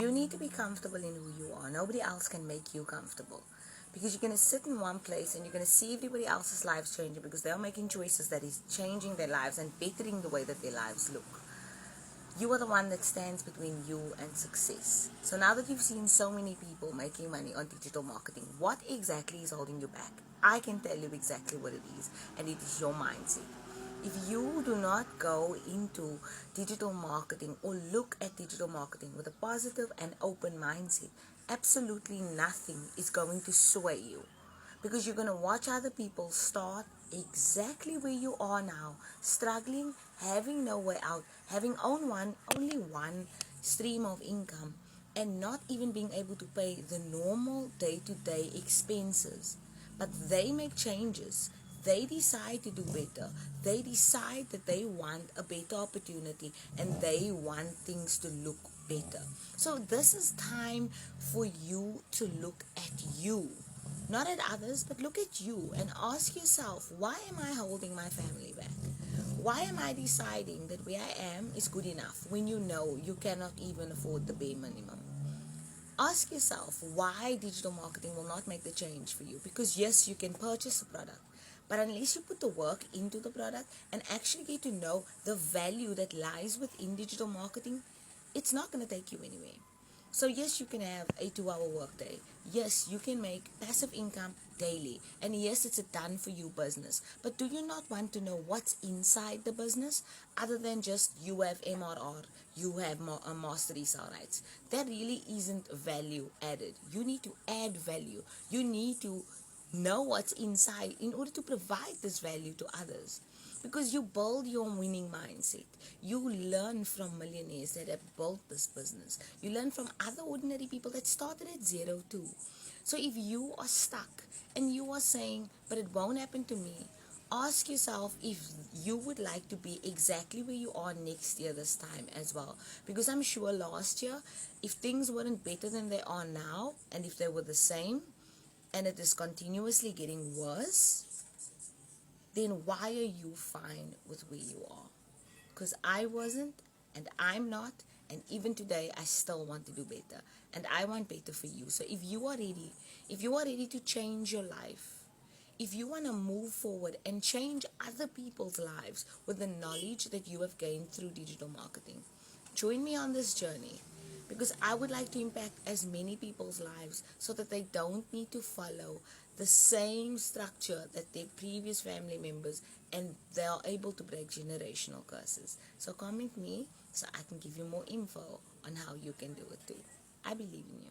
You need to be comfortable in who you are. Nobody else can make you comfortable. Because you're going to sit in one place and you're going to see everybody else's lives changing because they're making choices that is changing their lives and bettering the way that their lives look. You are the one that stands between you and success. So now that you've seen so many people making money on digital marketing, what exactly is holding you back? I can tell you exactly what it is, and it is your mindset. If you do not go into digital marketing or look at digital marketing with a positive and open mindset, absolutely nothing is going to sway you. Because you're going to watch other people start exactly where you are now, struggling, having no way out, having only one stream of income, and not even being able to pay the normal day-to-day expenses. But they make changes. They decide to do better. They decide that they want a better opportunity and they want things to look better. So this is time for you to look at you. Not at others, but look at you and ask yourself, why am I holding my family back? Why am I deciding that where I am is good enough when you know you cannot even afford the bare minimum? Ask yourself why digital marketing will not make the change for you. Because yes, you can purchase a product, but unless you put the work into the product and actually get to know the value that lies within digital marketing, it's not going to take you anywhere. So yes, you can have a 2-hour workday. Yes, you can make passive income daily. And yes, it's a done for you business. But do you not want to know what's inside the business other than just you have MRR, you have master resale rights? That really isn't value added. You need to add value. You need to know what's inside in order to provide this value to others. Because you build your winning mindset. You learn from millionaires that have built this business. You learn from other ordinary people that started at zero too. So if you are stuck and you are saying, but it won't happen to me, ask yourself if you would like to be exactly where you are next year this time as well. Because I'm sure last year, if things weren't better than they are now, and if they were the same, and it is continuously getting worse, then why are you fine with where you are? Because I wasn't, and I'm not, and even today I still want to do better, and I want better for you. So if you are ready to change your life, if you want to move forward and change other people's lives with the knowledge that you have gained through digital marketing, join me on this journey. Because I would like to impact as many people's lives so that they don't need to follow the same structure that their previous family members, and they are able to break generational curses. So comment me so I can give you more info on how you can do it too. I believe in you.